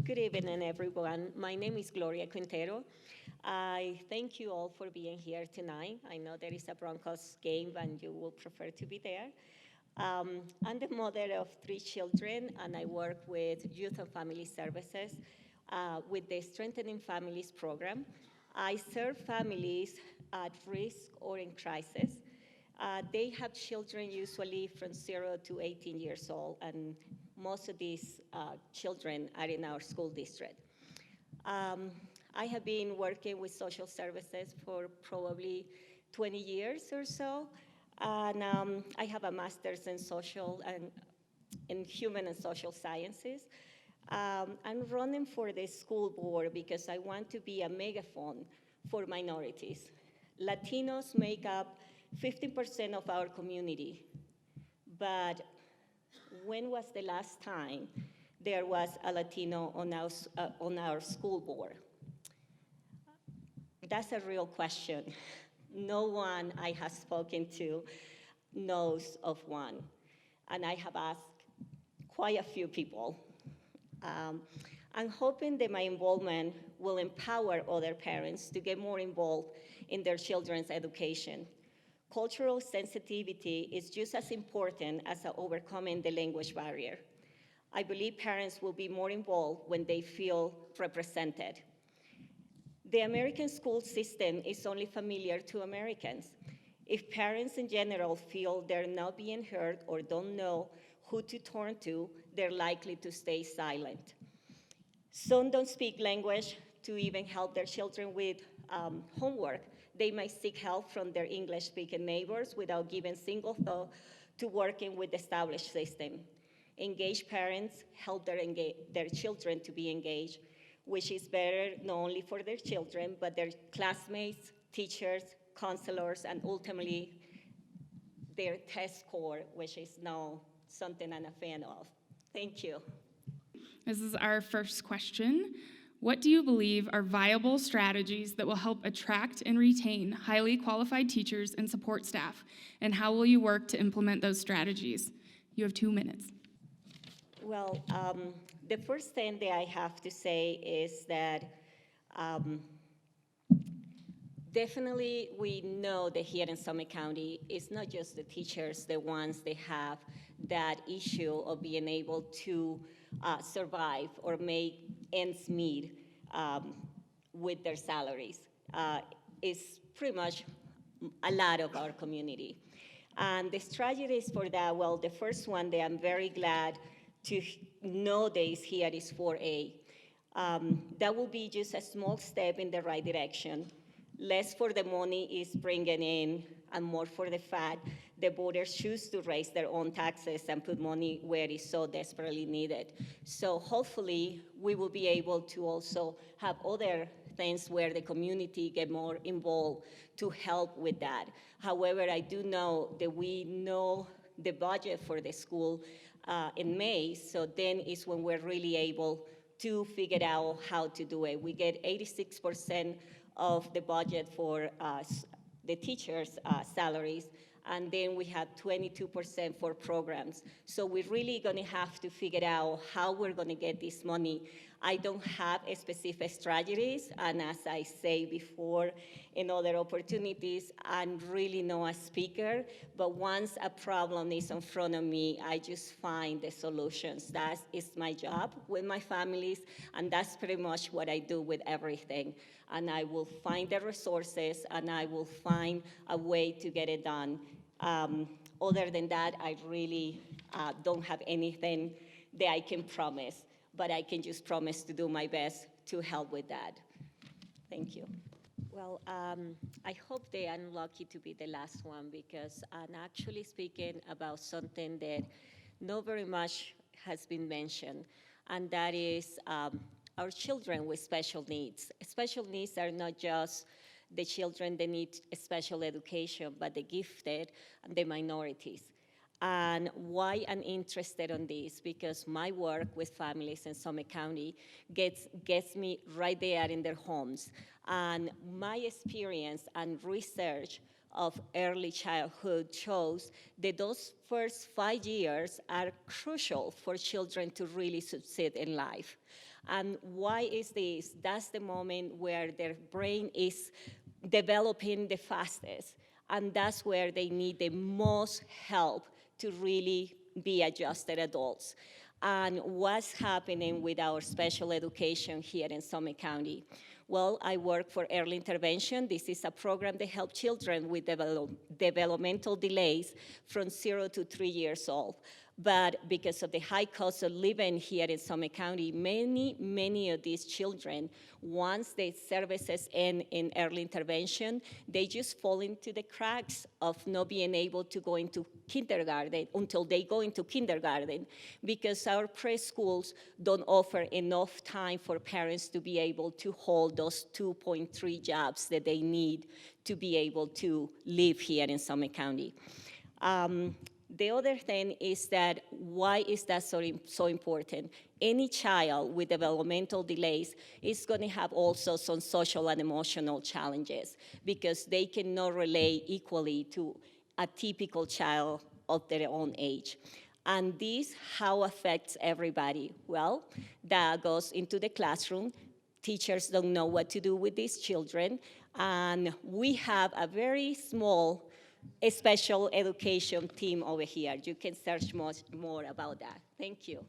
Good evening, everyone. My name is Gloria Quintero. I thank you all for being here tonight. I know there is a Broncos game and you will prefer to be there. I'm the mother of 3 children, and I work with Youth and Family Services with the Strengthening Families program. I serve families at risk or in crisis. They have children usually from 0 to 18 years old, and most of these children are in our school district. Um, I have been working with social services for probably 20 years or so, and I have a master's in social and in human and social sciences. I'm running for the school board because I want to be a megaphone for minorities. Latinos make up 15% of our community, but when was the last time there was a Latino on our school board? That's a real question. No one I have spoken to knows of one, and I have asked quite a few people. I'm hoping that my involvement will empower other parents to get more involved in their children's education. Cultural sensitivity is just as important as overcoming the language barrier. I believe parents will be more involved when they feel represented. The American school system is only familiar to Americans. If parents in general feel they're not being heard or don't know who to turn to, they're likely to stay silent. Some don't speak language to even help their children with homework. They might seek help from their English-speaking neighbors without giving single thought to working with the established system. Engaged parents help their children to be engaged, which is better not only for their children, but their classmates, teachers, counselors, and ultimately their test score, which is now something I'm a fan of. Thank you. This is our first question. What do you believe are viable strategies that will help attract and retain highly qualified teachers and support staff? And how will you work to implement those strategies? You have 2 minutes. Well, the first thing that I have to say is that definitely we know that here in Summit County, it's not just the teachers, the ones that have that issue of being able to survive or make ends meet with their salaries. It's pretty much a lot of our community. And the strategies for that, well, the first one that I'm very glad to know that is here is 4A. That will be just a small step in the right direction. Less for the money is bringing in, and more for the fact the voters choose to raise their own taxes and put money where it's so desperately needed. So hopefully we will be able to also have other things where the community get more involved to help with that. However, I do know that we know the budget for the school in May, so then is when we're really able to figure out how to do it. We get 86% of the budget for the teachers' salaries, and then we have 22% for programs. So we're really gonna have to figure out how we're gonna get this money. I don't have a specific strategies, and as I say before in other opportunities, I'm really not a speaker, but once a problem is in front of me, I just find the solutions. That is my job with my families, and that's pretty much what I do with everything. And I will find the resources, and I will find a way to get it done. Other than that, I really don't have anything that I can promise, but I can just promise to do my best to help with that. Thank you. Well, I hope that I'm lucky to be the last one because I'm actually speaking about something that not very much has been mentioned, and that is our children with special needs. Special needs are not just the children that need special education, but the gifted and the minorities. And why I'm interested in this, because my work with families in Summit County gets me right there in their homes. And my experience and research of early childhood shows that those first 5 years are crucial for children to really succeed in life. And why is this? That's the moment where their brain is developing the fastest, and that's where they need the most help to really be adjusted adults. And what's happening with our special education here in Summit County? Well, I work for early intervention. This is a program that helps children with developmental delays from 0 to 3 years old. But because of the high cost of living here in Summit County, many of these children, once the services end in early intervention, they just fall into the cracks of not being able to go into kindergarten until they go into kindergarten, because our preschools don't offer enough time for parents to be able to hold those 2.3 jobs that they need to be able to live here in Summit County. The other thing is that, why is that so important? Any child with developmental delays is going to have also some social and emotional challenges, because they cannot relate equally to a typical child of their own age. And this, how affects everybody? Well, that goes into the classroom. Teachers don't know what to do with these children, and we have a very small special education team over here. You can search much more about that. Thank you.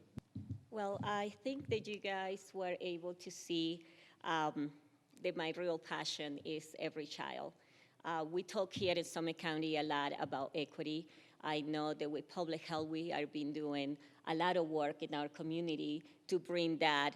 Well, I think that you guys were able to see that my real passion is every child. We talk here in Summit County a lot about equity. I know that with public health, we have been doing a lot of work in our community to bring that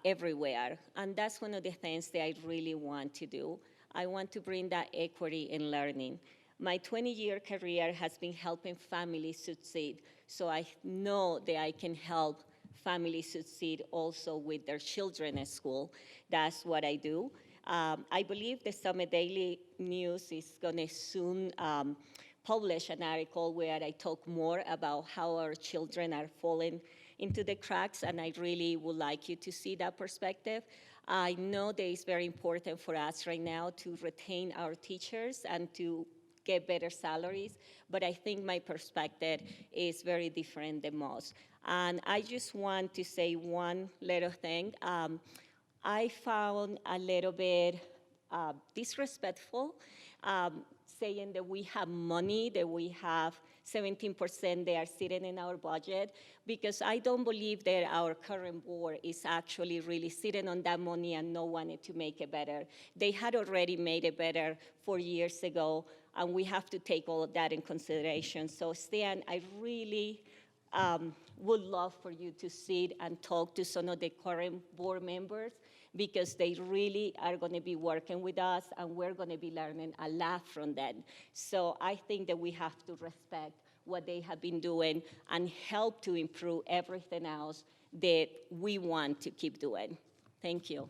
everywhere. And that's one of the things that I really want to do. I want to bring that equity in learning. My 20-year career has been helping families succeed, so I know that I can help families succeed also with their children at school. That's what I do. I believe the Summit Daily News is going to soon publish an article where I talk more about how our children are falling into the cracks, and I really would like you to see that perspective. I know that it's very important for us right now to retain our teachers and to get better salaries, but I think my perspective is very different than most. And I just want to say one little thing. I found a little bit disrespectful saying that we have money, that we have 17% they are sitting in our budget, because I don't believe that our current board is actually really sitting on that money and not wanting to make it better. They had already made it better 4 years ago, and we have to take all of that in consideration. So Stan, I really would love for you to sit and talk to some of the current board members, because they really are going to be working with us, and we're going to be learning a lot from them. So I think that we have to respect what they have been doing and help to improve everything else that we want to keep doing. Thank you.